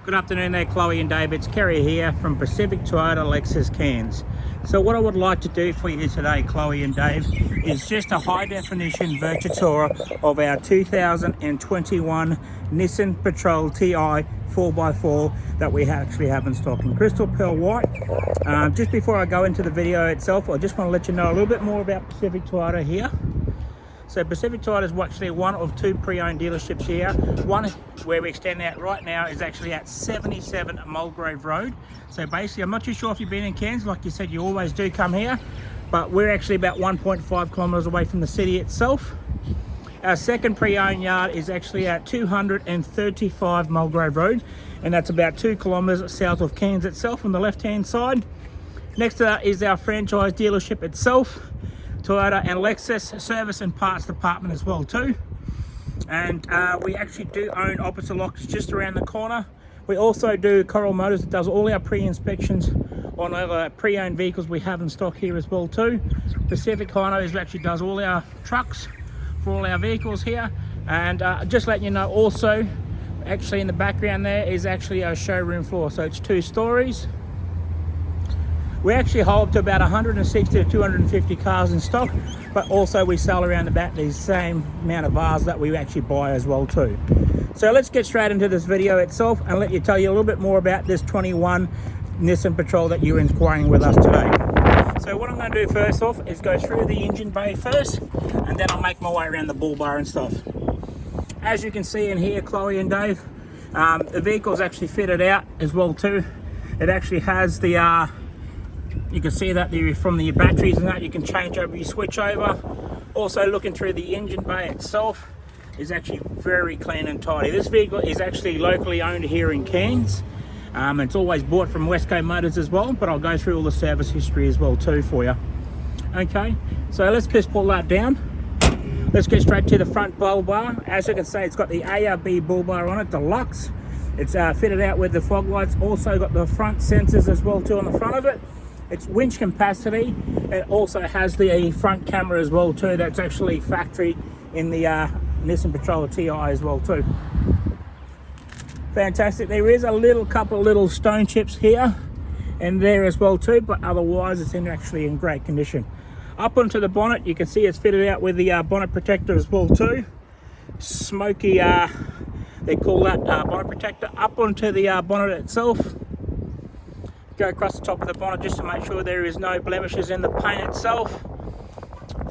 Good afternoon there, Chloe and Dave. It's Kerry here from Pacific Toyota Lexus Cairns. So what I would like to do for you today, Chloe and Dave, is just a high definition virtual tour of our 2021 Nissan Patrol TI 4x4 that we actually have in stock in crystal pearl white. Just before I go into the video itself, I just want to let you know a little bit more about Pacific Toyota here. So Pacific Toyota is actually one of two pre-owned dealerships here. One where we stand out right now is actually at 77 Mulgrave Road. So basically, I'm not too sure if you've been in Cairns, like you said, you always do come here, but we're actually about 1.5 kilometers away from the city itself. Our second pre-owned yard is actually at 235 Mulgrave Road, and that's about 2 kilometers south of Cairns itself on the left-hand side. Next to that is our franchise dealership itself, Toyota and Lexus service and parts department as well too. And we actually do own opposite locks just around the corner. We also do Coral Motors that does all our pre-inspections on other pre-owned vehicles we have in stock here as well too. Pacific Hinos actually does all our trucks for all our vehicles here. And just letting you know also, actually in the background there is actually our showroom floor. So it's 2 stories. We actually hold to about 160 to 250 cars in stock, but also we sell around about the same amount of cars that we actually buy as well too. So let's get straight into this video itself and let you tell you a little bit more about this 21 Nissan Patrol that you're inquiring with us today. So what I'm going to do first off is go through the engine bay first, and then I'll make my way around the bull bar and stuff. As you can see in here, Chloe and Dave, the vehicle's actually fitted out as well too. It actually has the you can see that from the batteries and that you can change over your switch over. Also looking through the engine bay itself is actually very clean and tidy. This vehicle is actually locally owned here in Cairns. It's always bought from Westco Motors as well, but I'll go through all the service history as well too for you. Okay, so let's just pull that down. Let's get straight to the front bull bar. As you can see, it's got the ARB bull bar on it, deluxe. It's fitted out with the fog lights. Also got the front sensors as well too on the front of it. It's winch capacity. It also has the front camera as well too. That's actually factory in the Nissan Patrol TI as well too. Fantastic. There is a couple of little stone chips here and there as well too, but otherwise it's actually in great condition. Up onto the bonnet, you can see it's fitted out with the bonnet protector as well too. Smoky, they call that bonnet protector. Up onto the bonnet itself. Go across the top of the bonnet just to make sure there is no blemishes in the paint itself.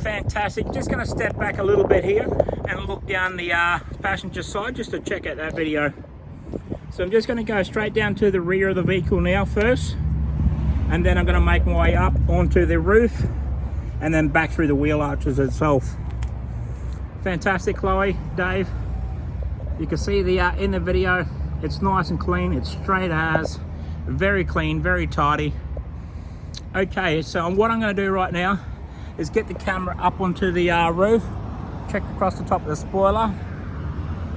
Fantastic. Just going to step back a little bit here and look down the passenger side just to check out that video. So I'm just going to go straight down to the rear of the vehicle now first, and then I'm going to make my way up onto the roof and then back through the wheel arches itself. Fantastic, Chloe, Dave. You can see the in the video, it's nice and clean. It's straight as. Very clean, very tidy. Okay, so what I'm going to do right now is get the camera up onto the roof, check across the top of the spoiler,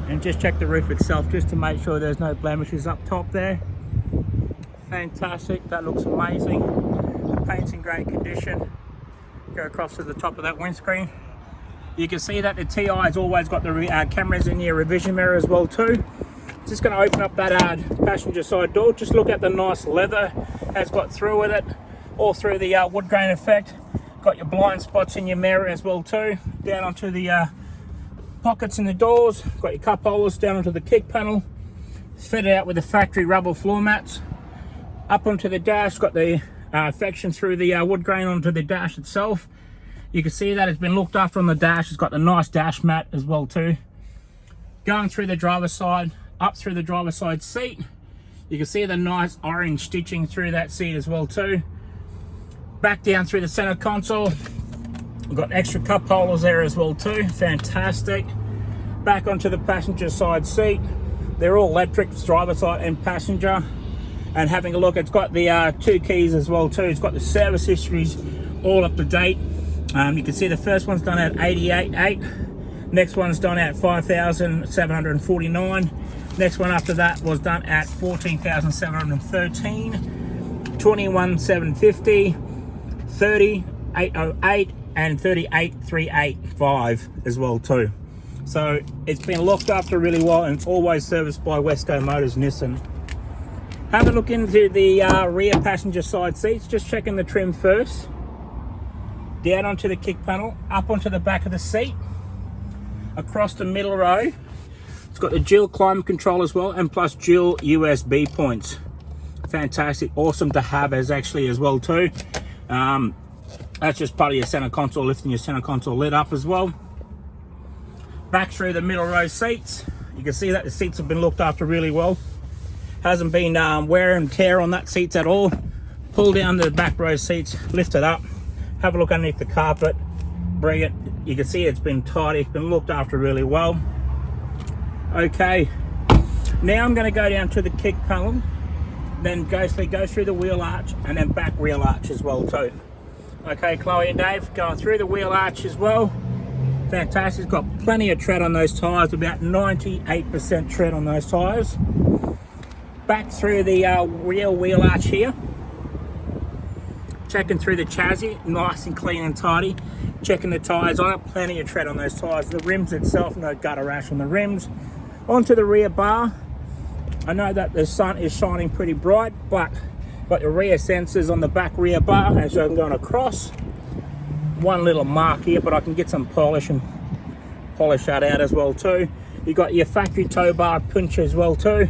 and just check the roof itself just to make sure there's no blemishes up top there. Fantastic, that looks amazing. The paint's in great condition. Go across to the top of that windscreen. You can see that the TI has always got the cameras in your revision mirror as well too. Just going to open up that passenger side door. Just look at the nice leather has got through with it, all through the wood grain effect. Got your blind spots in your mirror as well too. Down onto the pockets in the doors. Got your cup holders down onto the kick panel. It's fitted out with the factory rubber floor mats. Up onto the dash, got the affection through the wood grain onto the dash itself. You can see that it's been looked after on the dash. It's got the nice dash mat as well too. Going through the driver's side, up through the driver's side seat, you can see the nice orange stitching through that seat as well too. Back down through the center console, we've got extra cup holders there as well too. Fantastic. Back onto the passenger side seat, they're all electric, driver's side and passenger. And having a look, it's got the 2 keys as well too. It's got the service histories all up to date. You can see the first one's done at 88.8. Next one's done at 5,749. Next one after that was done at 14,713, 21,750, 30,808, and 38,385 as well too. So it's been looked after really well, and it's always serviced by Westco Motors Nissan. Have a look into the rear passenger side seats, just checking the trim first. Down onto the kick panel, up onto the back of the seat, across the middle row. It's got the dual climate control as well, and plus dual USB points. Fantastic, awesome to have as well too. That's just part of your center console, lifting your center console lid up as well. Back through the middle row seats, you can see that the seats have been looked after really well. Hasn't been wear and tear on that seats at all. Pull down the back row seats, lift it up, have a look underneath the carpet, bring it. You can see it's been tidy, it's been looked after really well. Okay, now I'm going to go down to the kick panel, then go through the wheel arch and then back wheel arch as well too. Okay, Chloe and Dave, going through the wheel arch as well. Fantastic, it's got plenty of tread on those tyres, about 98% tread on those tyres. Back through the rear wheel arch here. Checking through the chassis, nice and clean and tidy. Checking the tyres on it, plenty of tread on those tyres. The rims itself, no gutter rash on the rims. Onto the rear bar. I know that the sun is shining pretty bright, but got the rear sensors on the back rear bar as I'm going across. One little mark here, but I can get some polish that out as well too. You got your factory tow bar punch as well too.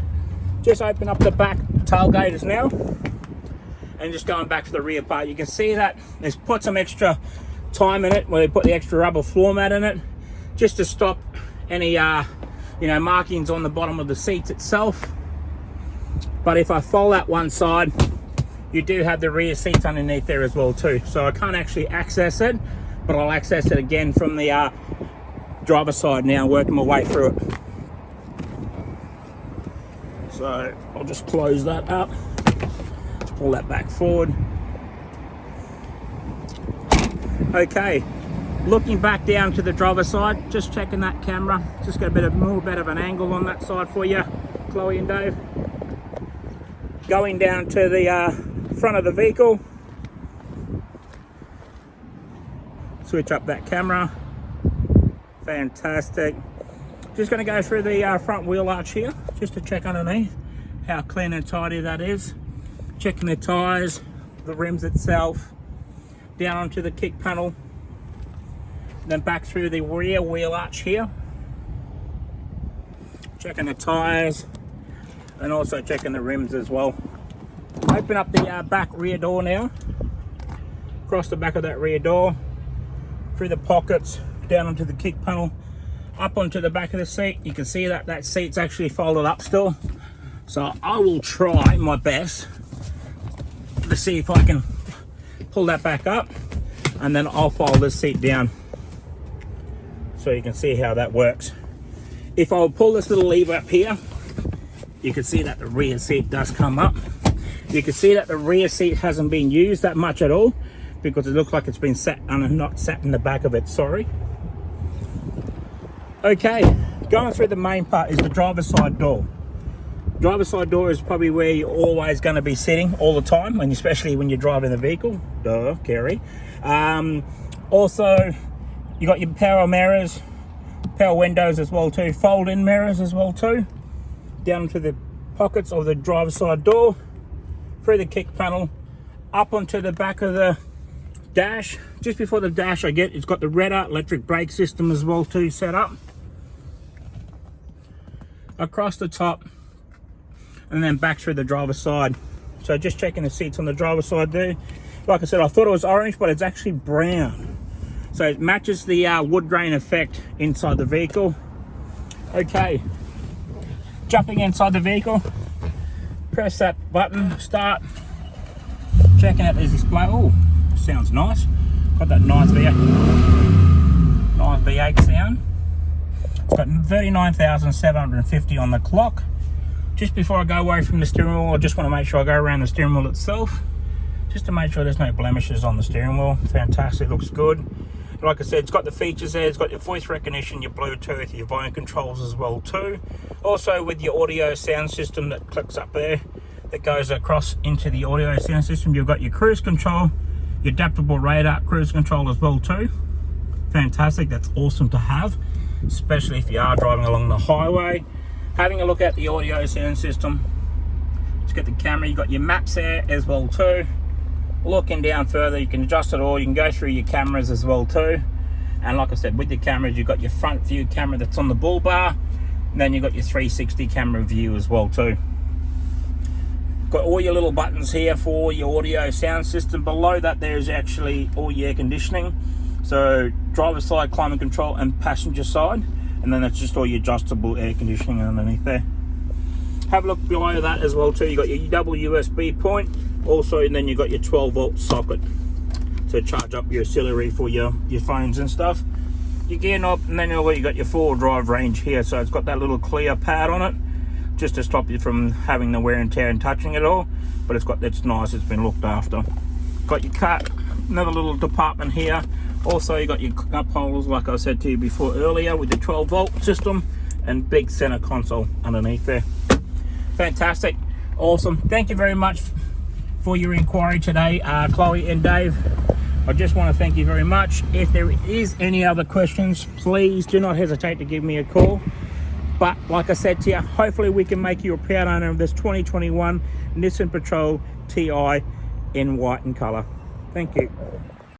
Just open up the back tailgaters now, and just going back to the rear part. You can see that there's put some extra time in it where they put the extra rubber floor mat in it, just to stop any markings on the bottom of the seats itself. But if I fold that one side, you do have the rear seats underneath there as well too. So I can't actually access it, but I'll access it again from the driver's side now, working my way through it. So I'll just close that up, pull that back forward. Okay, looking back down to the driver's side, just checking that camera, just got a bit of an angle on that side for you, Chloe and Dave. Going down to the front of the vehicle, switch up that camera. Fantastic. Just going to go through the front wheel arch here, just to check underneath how clean and tidy that is. Checking the tyres, the rims itself, down onto the kick panel, then back through the rear wheel arch here. Checking the tyres, and also checking the rims as well. Open up the back rear door now. Across the back of that rear door, through the pockets, down onto the kick panel, up onto the back of the seat. You can see that that seat's actually folded up still. So I will try my best to see if I can pull that back up, and then I'll fold this seat down so you can see how that works. If I pull this little lever up here, you can see that the rear seat does come up. You can see that the rear seat hasn't been used that much at all, because it looks like it's been sat and not sat in the back of it, sorry. Okay, going through the main part is the driver's side door. Driver's side door is probably where you're always going to be sitting all the time, and especially when you're driving the vehicle. Duh, Kerry. Also, you got your power mirrors, power windows as well too, fold-in mirrors as well too. Down into the pockets of the driver's side door, through the kick panel, up onto the back of the dash. Just before the dash, it's got the Redder electric brake system as well too set up. Across the top, and then back through the driver's side. So just checking the seats on the driver's side there. Like I said, I thought it was orange, but it's actually brown. So it matches the wood grain effect inside the vehicle. Okay, jumping inside the vehicle, press that button, start. Checking out this display. Oh, sounds nice. Got that nice V8 sound. It's got 39,750 on the clock. Just before I go away from the steering wheel, I just want to make sure I go around the steering wheel itself, just to make sure there's no blemishes on the steering wheel. Fantastic, looks good. Like I said, it's got the features there. It's got your voice recognition, your Bluetooth, your volume controls as well too. Also with your audio sound system that clicks up there, that goes across into the audio sound system. You've got your cruise control, your adaptable radar cruise control as well too. Fantastic, that's awesome to have, especially if you are driving along the highway. Having a look at the audio sound system, it's get the camera. You got your maps there as well too. Looking down further, you can adjust it all. You can go through your cameras as well too. And like I said, with the cameras, you've got your front view camera that's on the bull bar, and then you've got your 360 camera view as well too. Got all your little buttons here for your audio sound system. Below that there's actually all your air conditioning, so driver side, climate control, and passenger side, and then it's just all your adjustable air conditioning underneath there. Have a look below that as well too. You got your double USB point also, and then you got your 12-volt socket to charge up your auxiliary for your phones and stuff. Your gear knob, and then you got your 4-wheel drive range here, so it's got that little clear pad on it just to stop you from having the wear and tear and touching it all, but it's nice, it's been looked after. Got your cut, another little department here. Also you got your cup holders like I said to you before earlier, with the 12-volt system, and big center console underneath there. Fantastic, awesome. Thank you very much for your inquiry today, Chloe and Dave. I just want to thank you very much. If there is any other questions, please do not hesitate to give me a call. But like I said to you, hopefully we can make you a proud owner of this 2021 Nissan Patrol TI in white in color. Thank you.